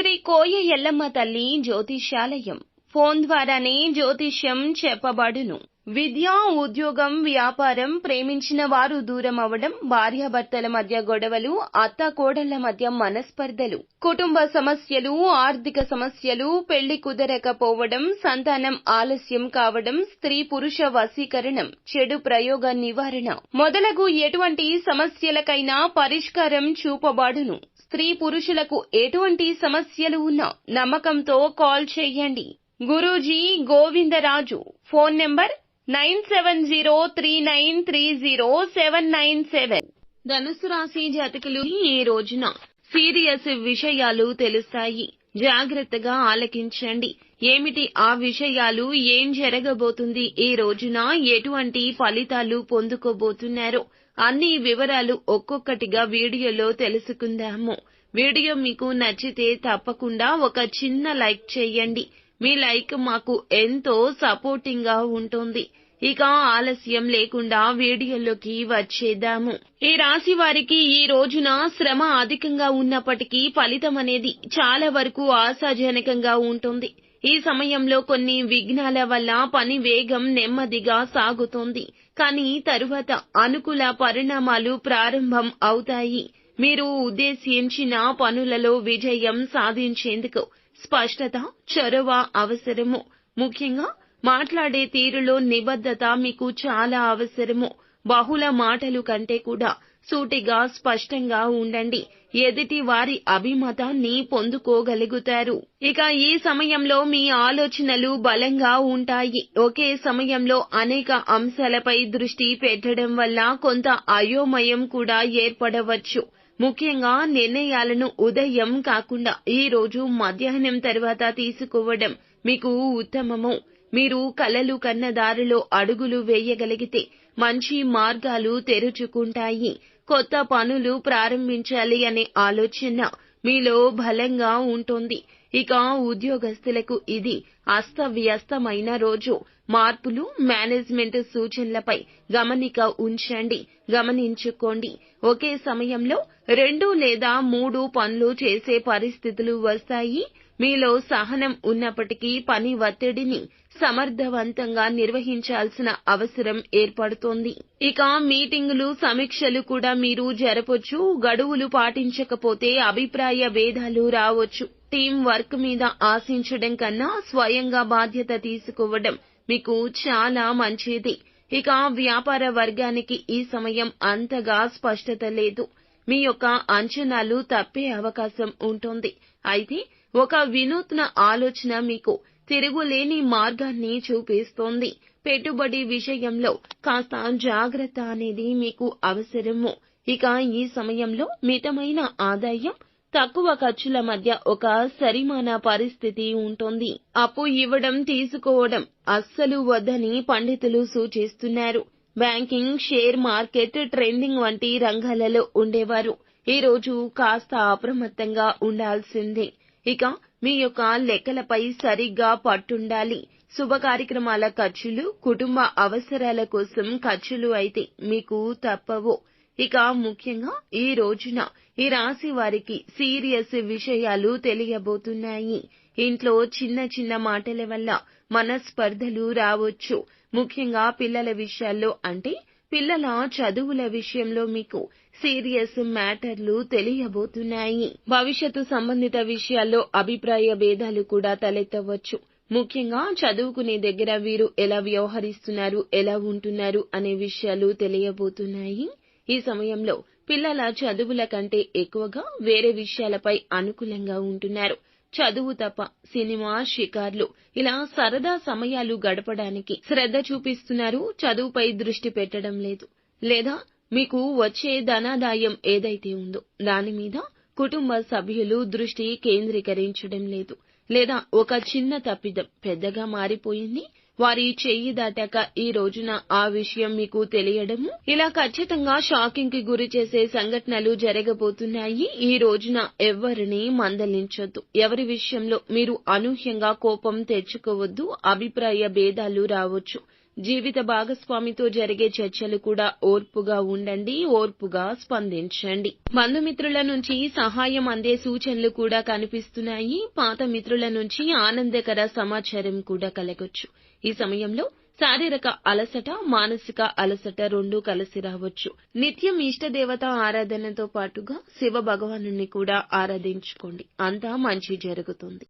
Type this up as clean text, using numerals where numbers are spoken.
శ్రీ కోయ ఎల్లమ్మ తల్లి జ్యోతిష్యాలయం ఫోన్ ద్వారానే జ్యోతిష్యం చెప్పబడును. విద్య, ఉద్యోగం, వ్యాపారం, ప్రేమించిన వారు దూరం అవడం, భార్యాభర్తల మధ్య గొడవలు, అత్తాకోడళ్ల మధ్య మనస్పర్ధలు, కుటుంబ సమస్యలు, ఆర్థిక సమస్యలు, పెళ్లి కుదరకపోవడం, సంతానం ఆలస్యం కావడం, స్త్రీ పురుష వశీకరణం, చెడు ప్రయోగ నివారణ మొదలగు ఎటువంటి సమస్యలకైనా పరిష్కారం చూపబడును. స్త్రీ పురుషులకు ఎటువంటి సమస్యలు ఉన్నా నమ్మకంతో కాల్ చేయండి. గురూజీ గోవిందరాజు. Phone number 9703930797. ధనుసు రాశి జాతకులు ఈ రోజున సీరియస్ విషయాలు తెలుస్తాయి. జాగ్రత్తగా ఆలకించండి. ఏమిటి ఆ విషయాలు? ఏం జరగబోతుంది? ఈ రోజున ఎటువంటి ఫలితాలు పొందుకోబోతున్నారు? అన్ని వివరాలు ఒక్కొక్కటిగా వీడియోలో తెలుసుకుందాము. వీడియో మీకు నచ్చితే తప్పకుండా ఒక చిన్న లైక్ చేయండి. మీ లైక్ మాకు ఎంతో సపోర్టింగ్ గా ఉంటుంది. ఇక ఆలస్యం లేకుండా వీడియోలోకి వచ్చేద్దాము. ఈ రాశి వారికి ఈ రోజున శ్రమ అధికంగా ఉన్నప్పటికీ ఫలితం అనేది చాలా వరకు ఆశాజనకంగా ఉంటుంది. ఈ సమయంలో కొన్ని విఘ్నాల వల్ల పని వేగం నెమ్మదిగా సాగుతోంది. కానీ తరువాత అనుకూల పరిణామాలు ప్రారంభం అవుతాయి. మీరు ఉద్దేశించిన పనులలో విజయం సాధించేందుకు స్పష్టత, చొరవ అవసరము. ముఖ్యంగా మాట్లాడే తీరులో నిబద్ధత మీకు చాలా అవసరము. బహుళ మాటలు కంటే కూడా సూటిగా, స్పష్టంగా ఉండండి. ఎదుటి వారి అభిమతాన్ని పొందుకోగలుగుతారు. ఇక ఈ సమయంలో మీ ఆలోచనలు బలంగా ఉంటాయి. ఒకే సమయంలో అనేక అంశాలపై దృష్టి పెట్టడం వల్ల కొంత అయోమయం కూడా ఏర్పడవచ్చు. ముఖ్యంగా నిర్ణయాలను ఉదయం కాకుండా ఈ రోజు మధ్యాహ్నం తర్వాత తీసుకోవడం మీకు ఉత్తమము. మీరు కలలు కన్న దారిలో అడుగులు వేయగలిగితే మంచి మార్గాలు తెరుచుకుంటాయి. కొత్త పనులు ప్రారంభించాలి అనే ఆలోచన మీలో బలంగా ఉంటుంది. ఇక ఉద్యోగస్తులకు ఇది అస్తవ్యస్తమైన రోజు. మార్పులు, మేనేజ్మెంట్ సూచనలపై గమనిక ఉంచండి. గమనించుకోండి. ఒకే సమయంలో 2 లేదా 3 పనులు చేసే పరిస్థితులు వస్తాయి. మీలో సహనం ఉన్నప్పటికీ పని ఒత్తిడిని సమర్థవంతంగా నిర్వహించాల్సిన అవసరం ఏర్పడుతోంది. ఇక మీటింగులు, సమీక్షలు కూడా మీరు జరపొచ్చు. గడువులు పాటించకపోతే అభిప్రాయ భేదాలు రావచ్చు. టీం వర్క్ మీద ఆశించడం కన్నా స్వయంగా బాధ్యత తీసుకోవడం మీకు చాలా మంచిది. ఇక వ్యాపార వర్గానికి ఈ సమయం అంతగా స్పష్టత లేదు. మీ యొక్క అంచనాలు తప్పే అవకాశం ఉంటుంది. అయితే ఒక వినూత్న ఆలోచన మీకు తిరుగులేని మార్గాన్ని చూపిస్తోంది. పెట్టుబడి విషయంలో కాస్త జాగ్రత్త అనేది మీకు అవసరము. ఇక ఈ సమయంలో మితమైన ఆదాయం, తక్కువ ఖర్చుల మధ్య ఒక సరిమాన పరిస్థితి ఉంటుంది. అప్పు ఇవ్వడం, తీసుకోవడం అస్సలు వద్దని పండితులు సూచిస్తున్నారు. బ్యాంకింగ్, షేర్ మార్కెట్, ట్రేడింగ్ వంటి రంగాలలో ఉండేవారు ఈ రోజు కాస్త అప్రమత్తంగా ఉండాల్సిందే. ఇక మీ యొక్క లెక్కలపై సరిగ్గా పట్టుండాలి. శుభ కార్యక్రమాల ఖర్చులు, కుటుంబ అవసరాల కోసం ఖర్చులు అయితే మీకు తప్పవు. ఇక ముఖ్యంగా ఈ రోజున ఈ రాశి వారికి సీరియస్ విషయాలు తెలియబోతున్నాయి. ఇంట్లో చిన్న చిన్న మాటల వల్ల మనస్పర్ధలు రావచ్చు. ముఖ్యంగా పిల్లల విషయాల్లో, అంటే పిల్లల చదువుల విషయంలో మీకు సీరియస్ మ్యాటర్లు తెలియబోతున్నాయి. భవిష్యత్తు సంబంధిత విషయాల్లో అభిప్రాయ భేదాలు కూడా తలెత్తవచ్చు. ముఖ్యంగా చదువుకునే దగ్గర వీరు ఎలా వ్యవహరిస్తున్నారు, ఎలా ఉంటున్నారు అనే విషయాలు తెలియబోతున్నాయి. ఈ సమయంలో పిల్లల చదువుల కంటే ఎక్కువగా వేరే విషయాలపై అనుకూలంగా ఉంటున్నారు. చదువు తప్ప సినిమా, షికార్లు ఇలా సరదా సమయాలు గడపడానికి శ్రద్ధ చూపిస్తున్నారు. చదువుపై దృష్టి పెట్టడం లేదు. లేదా మీకు వచ్చే ధనాదాయం ఏదైతే ఉందో దాని మీద కుటుంబ సభ్యులు దృష్టి కేంద్రీకరించడం లేదు. లేదా ఒక చిన్న తప్పిదం పెద్దగా మారిపోయింది. వారి చెయ్యి దాటాక ఈ రోజున ఆ విషయం మీకు తెలియడము, ఇలా ఖచ్చితంగా షాకింగ్ కి గురి చేసే సంఘటనలు జరగబోతున్నాయి. ఈ రోజున ఎవ్వరిని మందలించొద్దు. ఎవరి విషయంలో మీరు అనూహ్యంగా కోపం తెచ్చుకోవద్దు. అభిప్రాయ భేదాలు రావచ్చు. జీవిత భాగస్వామితో జరిగే చర్చలు కూడా ఓర్పుగా ఉండండి, ఓర్పుగా స్పందించండి. బంధుమిత్రుల నుంచి సహాయం అందే సూచనలు కూడా కనిపిస్తున్నాయి. పాత మిత్రుల నుంచి ఆనందకర సమాచారం కూడా కలగొచ్చు. ఈ సమయంలో శారీరక అలసట, మానసిక అలసట రెండూ కలిసి రావచ్చు. నిత్యం ఇష్టదేవత ఆరాధనతో పాటుగా శివ భగవానుని కూడా ఆరాధించుకోండి. అంతా మంచి జరుగుతుంది.